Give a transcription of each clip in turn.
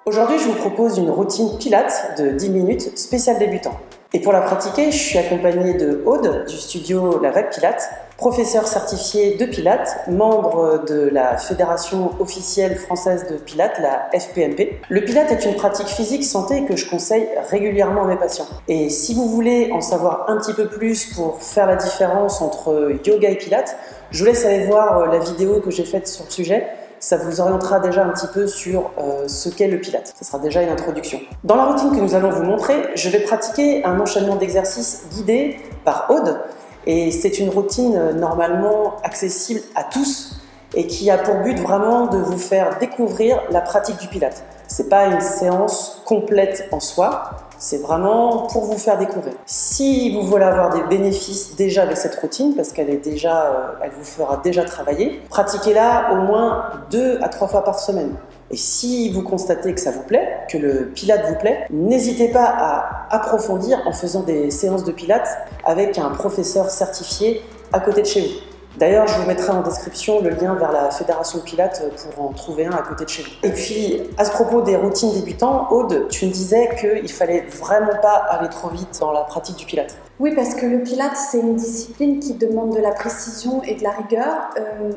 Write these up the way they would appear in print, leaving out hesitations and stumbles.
Aujourd'hui, je vous propose une routine Pilates de 10 minutes spéciale débutant. Et pour la pratiquer, je suis accompagnée de Aude du studio La Vague Pilates, professeur certifié de Pilates, membre de la Fédération officielle française de Pilates, la FPMP. Le Pilates est une pratique physique santé que je conseille régulièrement à mes patients. Et si vous voulez en savoir un petit peu plus pour faire la différence entre yoga et Pilates, je vous laisse aller voir la vidéo que j'ai faite sur le sujet. Ça vous orientera déjà un petit peu sur ce qu'est le Pilates. Ce sera déjà une introduction. Dans la routine que nous allons vous montrer, je vais pratiquer un enchaînement d'exercices guidés par Aude. Et c'est une routine normalement accessible à tous et qui a pour but vraiment de vous faire découvrir la pratique du Pilates. Ce n'est pas une séance complète en soi, c'est vraiment pour vous faire découvrir. Si vous voulez avoir des bénéfices déjà avec cette routine, parce qu'elle elle vous fera déjà travailler, pratiquez-la au moins 2 à 3 fois par semaine. Et si vous constatez que ça vous plaît, que le Pilates vous plaît, n'hésitez pas à approfondir en faisant des séances de Pilates avec un professeur certifié à côté de chez vous. D'ailleurs, je vous mettrai en description le lien vers la Fédération Pilates pour en trouver un à côté de chez vous. Et puis, à ce propos des routines débutants, Aude, tu me disais qu'il fallait vraiment pas aller trop vite dans la pratique du Pilates. Oui, parce que le Pilates, c'est une discipline qui demande de la précision et de la rigueur.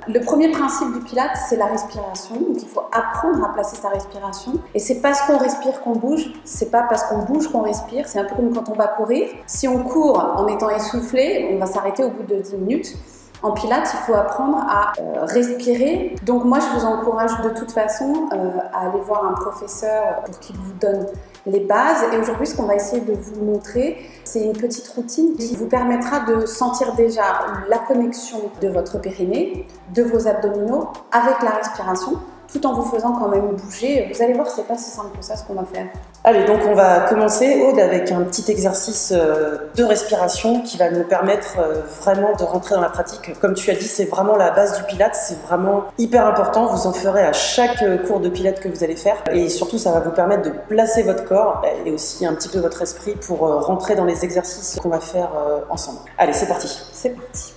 Le premier principe du Pilates, c'est la respiration. Donc, il faut apprendre à placer sa respiration. Et c'est parce qu'on respire qu'on bouge. C'est pas parce qu'on bouge qu'on respire. C'est un peu comme quand on va courir. Si on court en étant essoufflé, on va s'arrêter au bout de 10 minutes. En Pilates, il faut apprendre à respirer. Donc moi, je vous encourage de toute façon à aller voir un professeur pour qu'il vous donne les bases. Et aujourd'hui, ce qu'on va essayer de vous montrer, c'est une petite routine qui vous permettra de sentir déjà la connexion de votre périnée, de vos abdominaux avec la respiration, tout en vous faisant quand même bouger. Vous allez voir, c'est pas si simple que ça ce qu'on va faire. Allez, donc on va commencer, Aude, avec un petit exercice de respiration qui va nous permettre vraiment de rentrer dans la pratique. Comme tu as dit, c'est vraiment la base du Pilates, c'est vraiment hyper important. Vous en ferez à chaque cours de Pilates que vous allez faire. Et surtout, ça va vous permettre de placer votre corps et aussi un petit peu votre esprit pour rentrer dans les exercices qu'on va faire ensemble. Allez, c'est parti. C'est parti.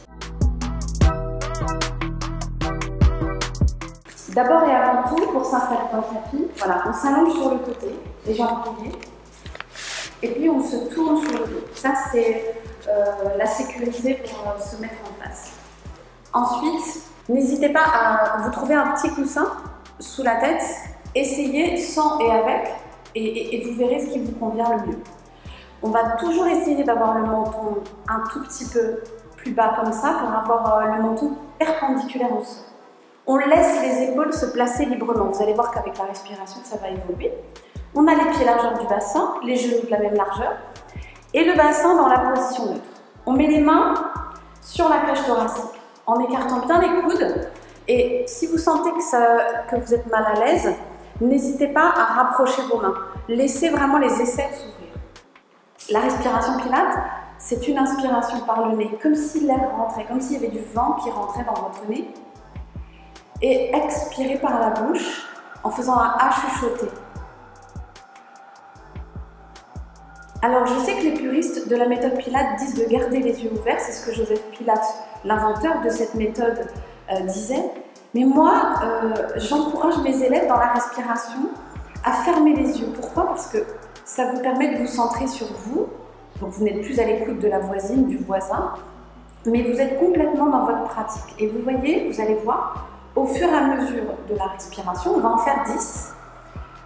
D'abord et avant tout, pour s'installer dans le tapis, voilà, on s'allonge sur le côté, les jambes pliées, et puis on se tourne sur le dos. Ça, c'est la sécurité pour se mettre en place. Ensuite, n'hésitez pas à vous trouver un petit coussin sous la tête, essayez sans et avec, et vous verrez ce qui vous convient le mieux. On va toujours essayer d'avoir le menton un tout petit peu plus bas comme ça, pour avoir le menton perpendiculaire au sol. On laisse les épaules se placer librement. Vous allez voir qu'avec la respiration, ça va évoluer. On a les pieds largeur du bassin, les genoux de la même largeur, et le bassin dans la position neutre. On met les mains sur la cage thoracique, en écartant bien les coudes. Et si vous sentez que vous êtes mal à l'aise, n'hésitez pas à rapprocher vos mains. Laissez vraiment les aisselles s'ouvrir. La respiration Pilates, c'est une inspiration par le nez, comme si l'air rentrait, comme s'il y avait du vent qui rentrait dans votre nez. Et expirez par la bouche en faisant un A chuchoté. Alors je sais que les puristes de la méthode Pilates disent de garder les yeux ouverts, c'est ce que Joseph Pilates, l'inventeur de cette méthode, disait. Mais moi, j'encourage mes élèves dans la respiration à fermer les yeux. Pourquoi? Parce que ça vous permet de vous centrer sur vous. Donc vous n'êtes plus à l'écoute de la voisine, du voisin, mais vous êtes complètement dans votre pratique. Et vous voyez, vous allez voir, au fur et à mesure de la respiration, on va en faire 10.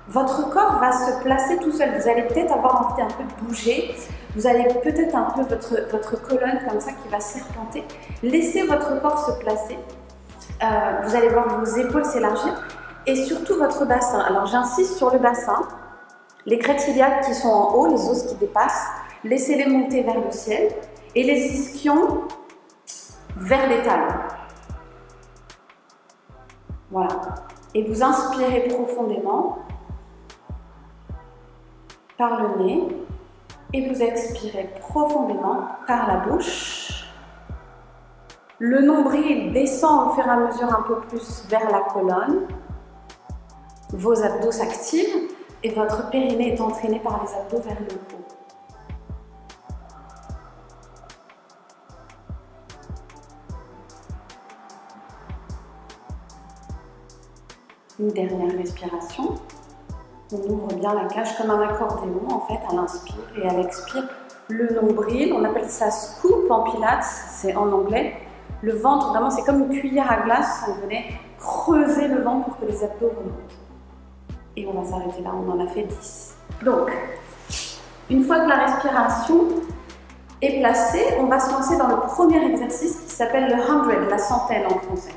Votre corps va se placer tout seul. Vous allez peut-être avoir envie un peu de bouger. Vous allez peut-être un peu votre colonne comme ça qui va serpenter. Laissez votre corps se placer. Vous allez voir vos épaules s'élargir et surtout votre bassin. Alors j'insiste sur le bassin. Les crêtes iliaques qui sont en haut, les os qui dépassent, laissez-les monter vers le ciel et les ischions vers les talons. Voilà. Et vous inspirez profondément par le nez et vous expirez profondément par la bouche. Le nombril descend au fur et à mesure un peu plus vers la colonne. Vos abdos s'activent et votre périnée est entraîné par les abdos vers le haut. Une dernière respiration. On ouvre bien la cage comme un accordéon, en fait, à l'inspire et à l'expire. Le nombril, on appelle ça scoop en pilates, c'est en anglais. Le ventre, vraiment, c'est comme une cuillère à glace, on venait creuser le ventre pour que les abdos remontent. Et on va s'arrêter là, on en a fait 10. Donc, une fois que la respiration est placée, on va se lancer dans le premier exercice qui s'appelle le 100, la centaine en français.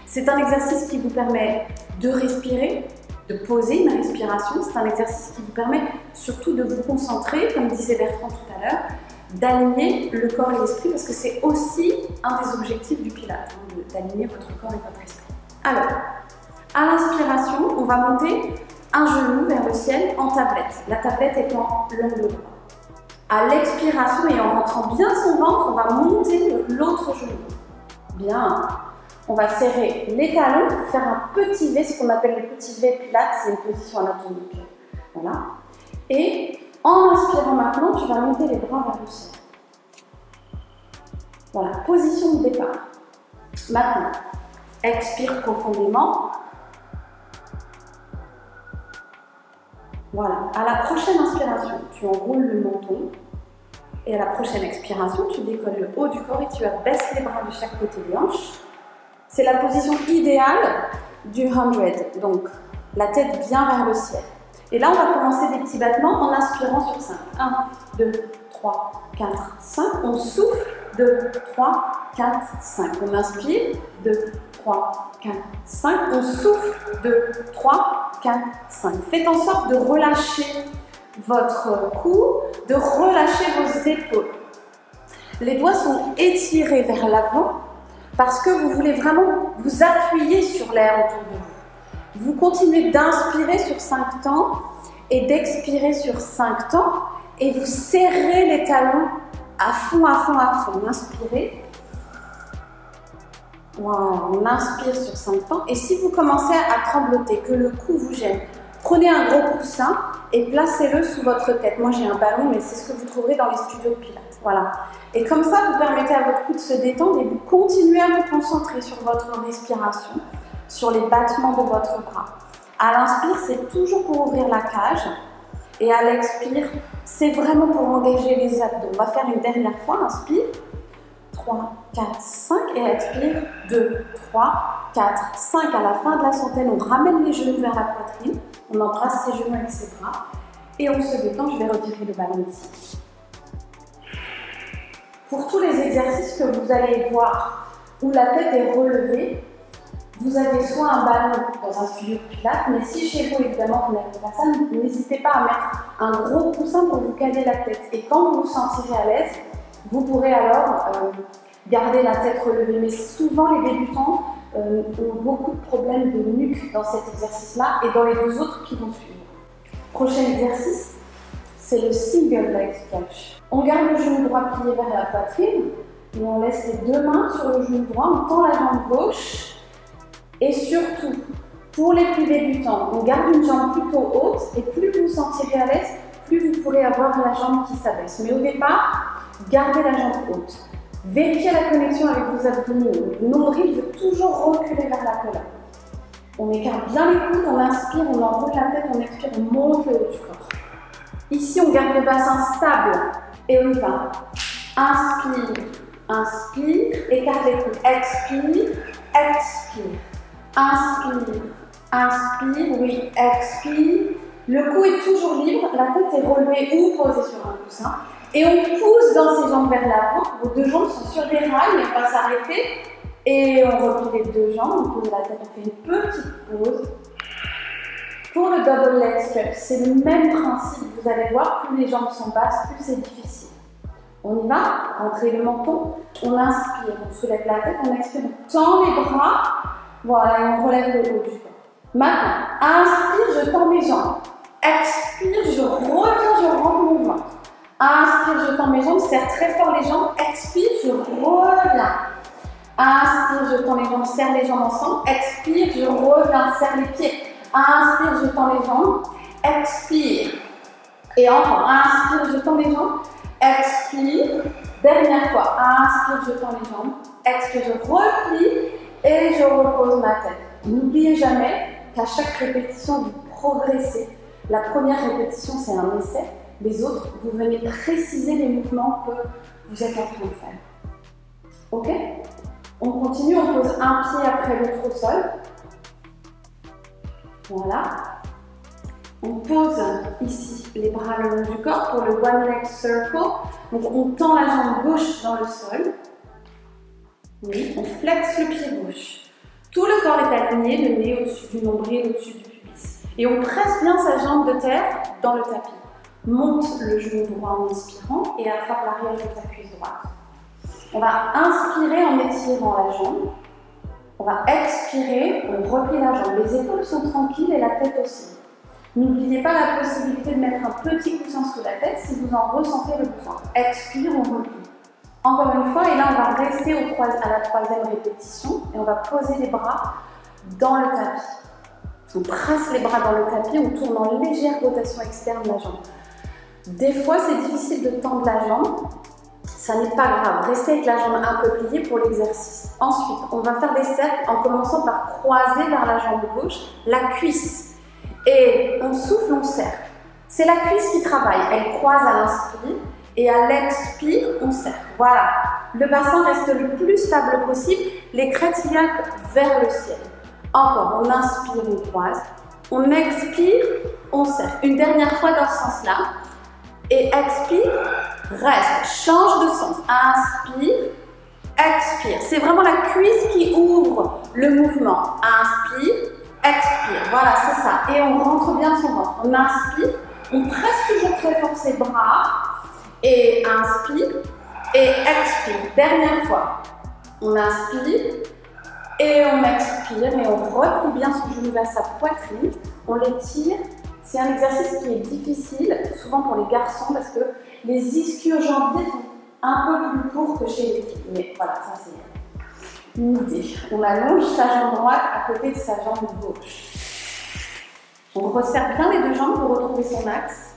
C'est un exercice qui vous permet de respirer, de poser une respiration. C'est un exercice qui vous permet surtout de vous concentrer, comme disait Bertrand tout à l'heure, d'aligner le corps et l'esprit, parce que c'est aussi un des objectifs du Pilates, hein, d'aligner votre corps et votre esprit. Alors, à l'inspiration, on va monter un genou vers le ciel en tablette, la tablette étant l'angle droit. À l'expiration et en rentrant bien son ventre, on va monter l'autre genou. Bien. On va serrer les talons pour faire un petit V, ce qu'on appelle le petit V Pilates, c'est une position anatomique. Voilà. Et en inspirant maintenant, tu vas monter les bras vers le ciel. Voilà, position de départ. Maintenant, expire profondément. Voilà. À la prochaine inspiration, tu enroules le menton. Et à la prochaine expiration, tu décolles le haut du corps et tu abaisses les bras de chaque côté des hanches. C'est la position idéale du 100, donc la tête bien vers le ciel. Et là, on va commencer des petits battements en inspirant sur 5. 1, 2, 3, 4, 5. On souffle, 2, 3, 4, 5. On inspire, 2, 3, 4, 5. On souffle, 2, 3, 4, 5. Faites en sorte de relâcher votre cou, de relâcher vos épaules. Les doigts sont étirés vers l'avant parce que vous voulez vraiment vous appuyer sur l'air autour de vous. Vous continuez d'inspirer sur 5 temps et d'expirer sur 5 temps et vous serrez les talons à fond, à fond, à fond. Inspirez. Voilà, on inspire sur 5 temps. Et si vous commencez à trembloter, que le cou vous gêne, prenez un gros coussin et placez-le sous votre tête. Moi, j'ai un ballon, mais c'est ce que vous trouverez dans les studios de Pilates. Voilà. Et comme ça, vous permettez à votre cou de se détendre et vous continuez à vous concentrer sur votre respiration, sur les battements de votre bras. À l'inspire, c'est toujours pour ouvrir la cage. Et à l'expire, c'est vraiment pour engager les abdos. On va faire une dernière fois. Inspire. 3, 4, 5 et expire. 2, 3, 4, 5. À la fin de la centaine, on ramène les genoux vers la poitrine. On embrasse ses genoux avec ses bras. Et on se détend. Je vais retirer le ballon ici. Pour tous les exercices que vous allez voir où la tête est relevée, vous avez soit un ballon dans un studio de Pilates, mais si chez vous, évidemment, vous n'avez pas ça, n'hésitez pas à mettre un gros coussin pour vous caler la tête. Et quand vous vous sentirez à l'aise, vous pourrez alors garder la tête relevée. Mais souvent, les débutants ont beaucoup de problèmes de nuque dans cet exercice-là et dans les deux autres qui vont suivre. Prochain exercice, c'est le single leg stretch. On garde le genou droit plié vers la poitrine et on laisse les deux mains sur le genou droit, on tend la jambe gauche. Et surtout, pour les plus débutants, on garde une jambe plutôt haute et plus vous vous sentirez à l'aise, plus vous pourrez avoir la jambe qui s'abaisse. Mais au départ, gardez la jambe haute. Vérifiez la connexion avec vos abdominaux. Le nombril veut toujours reculer vers la colonne. On écarte bien les coudes, on inspire, on enroule la tête, on expire, on monte le haut du corps. Ici, on garde le bassin stable et on y va. Inspire, inspire, écarte les coudes, expire, expire. Inspire, inspire, oui, expire. Le cou est toujours libre, la tête est relevée ou posée sur un coussin. Et on pousse dans ses jambes vers l'avant. Vos deux jambes sont sur des rails, on va s'arrêter. Et on replie les deux jambes, on pose la tête, on fait une petite pause. Pour le double leg stretch, c'est le même principe. Vous allez voir, plus les jambes sont basses, plus c'est difficile. On y va, rentrez le menton, on inspire, on soulève la tête, on expire, on tend les bras. Voilà, et on relève le haut du corps. Maintenant, inspire, je tends mes jambes. Expire, je reviens, je rentre mon ventre. Inspire, je tends mes jambes, serre très fort les jambes. Expire, je reviens. Inspire, je tends les jambes, serre les jambes ensemble. Expire, je reviens, serre les pieds. Inspire, je tends les jambes. Expire. Et encore, inspire, je tends les jambes. Expire. Dernière fois, inspire, je tends les jambes. Expire, je replie. Et je repose ma tête. N'oubliez jamais qu'à chaque répétition, vous progressez. La première répétition, c'est un essai. Les autres, vous venez préciser les mouvements que vous êtes en train de faire. Ok? On continue, on pose un pied après l'autre au sol. Voilà. On pose ici les bras le long du corps pour le one leg circle. Donc on tend la jambe gauche dans le sol. Oui, on flexe le pied gauche. Tout le corps est aligné, le nez au-dessus du nombril, au-dessus du pubis. Et on presse bien sa jambe de terre dans le tapis. Monte le genou droit en inspirant et attrape l'arrière de ta cuisse droite. On va inspirer en étirant la jambe. On va expirer, on replie la jambe. Les épaules sont tranquilles et la tête aussi. N'oubliez pas la possibilité de mettre un petit coussin sous la tête si vous en ressentez le besoin. Expire, on replie. Encore une fois, et là on va rester à la troisième répétition et on va poser les bras dans le tapis. On presse les bras dans le tapis, on tourne en légère rotation externe de la jambe. Des fois, c'est difficile de tendre la jambe. Ça n'est pas grave, restez avec la jambe un peu pliée pour l'exercice. Ensuite, on va faire des cercles en commençant par croiser vers la jambe gauche la cuisse. Et on souffle, on serre. C'est la cuisse qui travaille. Elle croise à l'inspire et à l'expire, on serre. Voilà. Le bassin reste le plus stable possible, les crêtes iliaques vers le ciel. Encore, on inspire, on croise. On expire, on serre. Une dernière fois dans ce sens-là. Et expire, reste, change de sens. Inspire, expire. C'est vraiment la cuisse qui ouvre le mouvement. Inspire, expire. Voilà, c'est ça. Et on rentre bien son ventre. On inspire, on presse toujours très fort ses bras. Et inspire, et expire. Dernière fois. On inspire, et on expire. Et on replie bien son genou vers sa poitrine. On l'étire. C'est un exercice qui est difficile, souvent pour les garçons, parce que les ischio-jambiers sont un peu plus courts que chez les filles. Mais voilà, ça c'est une idée. On allonge sa jambe droite à côté de sa jambe gauche. On resserre bien les deux jambes pour retrouver son axe.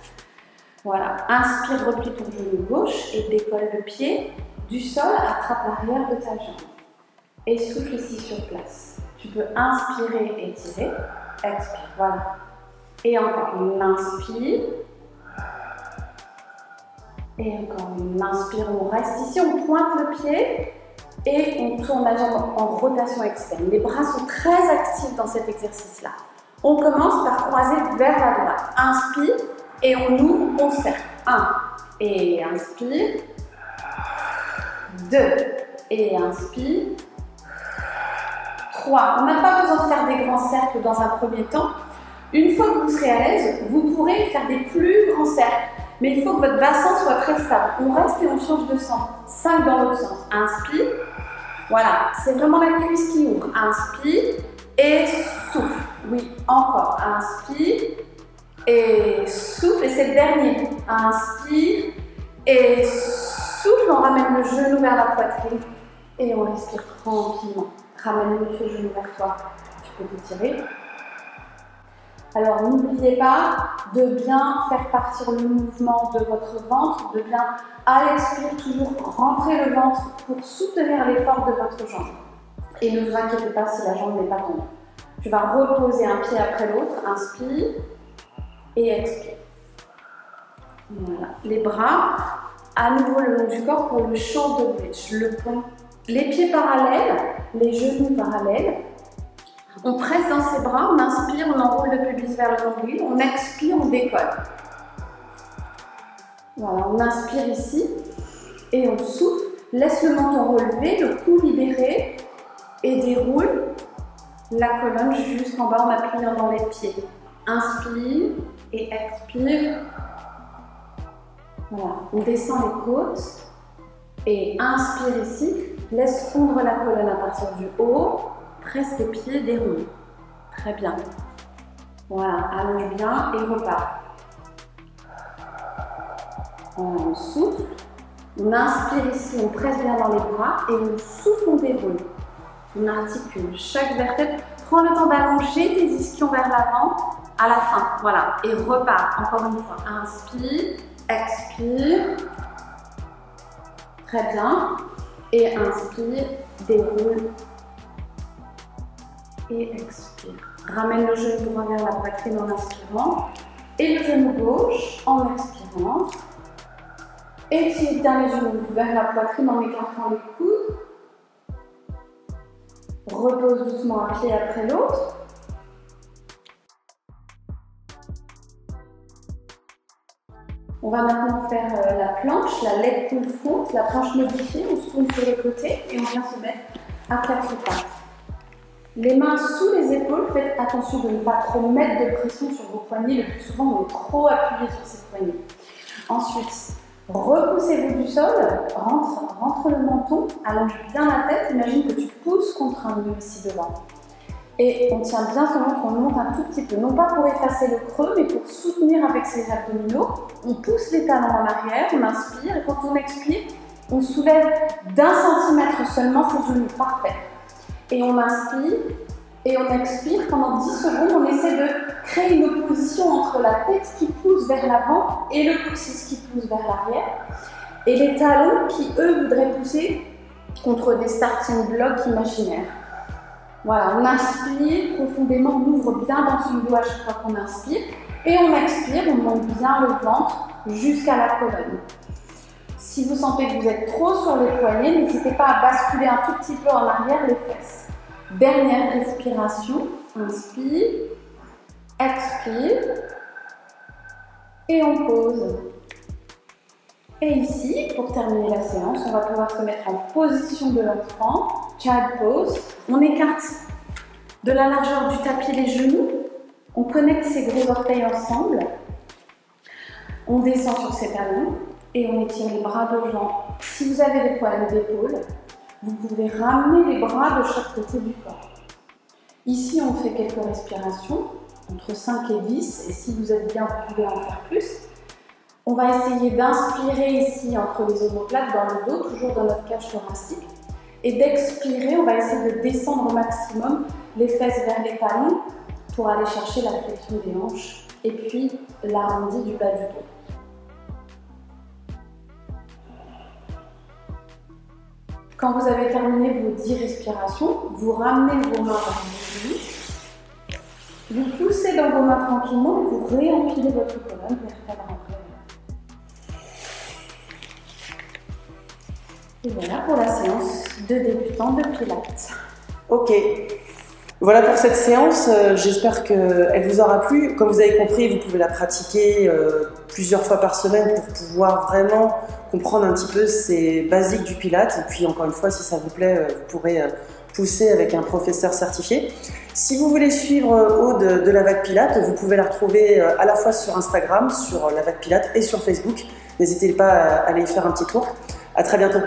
Voilà, inspire, replie ton genou gauche et décolle le pied du sol, attrape l'arrière de ta jambe. Et souffle ici sur place. Tu peux inspirer et étirer, expire, voilà. Et encore, on inspire. Et encore, on inspire, on reste ici, on pointe le pied et on tourne la jambe en rotation externe. Les bras sont très actifs dans cet exercice-là. On commence par croiser vers la droite. Inspire et on ouvre, on serre. 1 et inspire. 2 et inspire. 3. On n'a pas besoin de faire des grands cercles dans un premier temps. Une fois que vous serez à l'aise, vous pourrez faire des plus grands cercles. Mais il faut que votre bassin soit très stable. On reste et on change de sens. 5 dans l'autre sens. Inspire. Voilà, c'est vraiment la cuisse qui ouvre. Inspire et souffle. Oui, encore. Inspire et souffle. Et c'est le dernier. Inspire et souffle. On ramène le genou vers la poitrine et on respire tranquillement. Ramène le genou vers toi. Tu peux t'étirer. Alors n'oubliez pas de bien faire partir le mouvement de votre ventre, de bien à l'expire toujours rentrer le ventre pour soutenir l'effort de votre jambe. Et ne vous inquiétez pas si la jambe n'est pas tendue. Tu vas reposer un pied après l'autre, inspire et expire. Voilà. Les bras, à nouveau le long du corps pour le shoulder bridge, le pont. Les pieds parallèles, les genoux parallèles. On presse dans ses bras, on inspire, on enroule le pubis vers le nombril, on expire, on décolle. Voilà, on inspire ici et on souffle, laisse le menton relevé, le cou libéré et déroule la colonne jusqu'en bas en appuyant dans les pieds. Inspire et expire. Voilà, on descend les côtes et inspire ici, laisse fondre la colonne à partir du haut. Presse les pieds, déroule. Très bien. Voilà, allonge bien et repart. Voilà, on souffle. On inspire ici, on presse bien dans les bras et on souffle, on déroule. On articule chaque vertèbre. Prends le temps d'allonger tes ischions vers l'avant à la fin. Voilà, et repart. Encore une fois. Inspire, expire. Très bien. Et inspire, déroule. Et expire. Ramène le genou droit vers la poitrine en inspirant. Et le genou gauche en expirant. Étire bien les genoux vers la poitrine en écartant les coudes. Repose doucement un pied après l'autre. On va maintenant faire la planche, la leg pull front, la planche modifiée. On se tourne sur les côtés et on vient se mettre à faire ce pas. Les mains sous les épaules, faites attention de ne pas trop mettre de pression sur vos poignets. Le plus souvent, on est trop appuyé sur ces poignets. Ensuite, repoussez-vous du sol, rentre le menton, allonge bien la tête. Imagine que tu pousses contre un mur ici devant. Et on tient bien son ventre, on monte un tout petit peu, non pas pour effacer le creux, mais pour soutenir avec ses abdominaux. On pousse les talons en arrière, on inspire, et quand on expire, on soulève d'1 centimètre seulement ses genoux. Parfait. Et on inspire, et on expire. Pendant 10 secondes, on essaie de créer une opposition entre la tête qui pousse vers l'avant et le coccyx qui pousse vers l'arrière. Et les talons qui, eux, voudraient pousser contre des starting blocks imaginaires. Voilà, on inspire profondément, on ouvre bien dans son dos à chaque fois qu'on inspire. Et on expire, on monte bien le ventre jusqu'à la colonne. Si vous sentez que vous êtes trop sur les poignets, n'hésitez pas à basculer un tout petit peu en arrière les fesses. Dernière respiration, inspire, expire, et on pose. Et ici, pour terminer la séance, on va pouvoir se mettre en position de l'enfant, child pose. On écarte de la largeur du tapis les genoux, on connecte ses gros orteils ensemble, on descend sur ses talons et on étire les bras devant. Si vous avez des problèmes d'épaule, vous pouvez ramener les bras de chaque côté du corps. Ici, on fait quelques respirations, entre 5 et 10, et si vous êtes bien, vous pouvez en faire plus. On va essayer d'inspirer ici entre les omoplates dans le dos, toujours dans notre cage thoracique. Et d'expirer, on va essayer de descendre au maximum les fesses vers les talons pour aller chercher la flexion des hanches et puis l'arrondi du bas du dos. Quand vous avez terminé vos 10 respirations, vous ramenez vos mains vers vos genoux. Vous poussez dans vos mains tranquillement et vous réempilez votre colonne vertébrale en colonne. Et voilà pour la séance de débutant de Pilates. Ok. Voilà pour cette séance, j'espère qu'elle vous aura plu. Comme vous avez compris, vous pouvez la pratiquer plusieurs fois par semaine pour pouvoir vraiment comprendre un petit peu ces basiques du Pilates. Et puis encore une fois, si ça vous plaît, vous pourrez pousser avec un professeur certifié. Si vous voulez suivre Aude de la Vague Pilates, vous pouvez la retrouver à la fois sur Instagram, sur la Vague Pilates et sur Facebook. N'hésitez pas à aller y faire un petit tour. À très bientôt.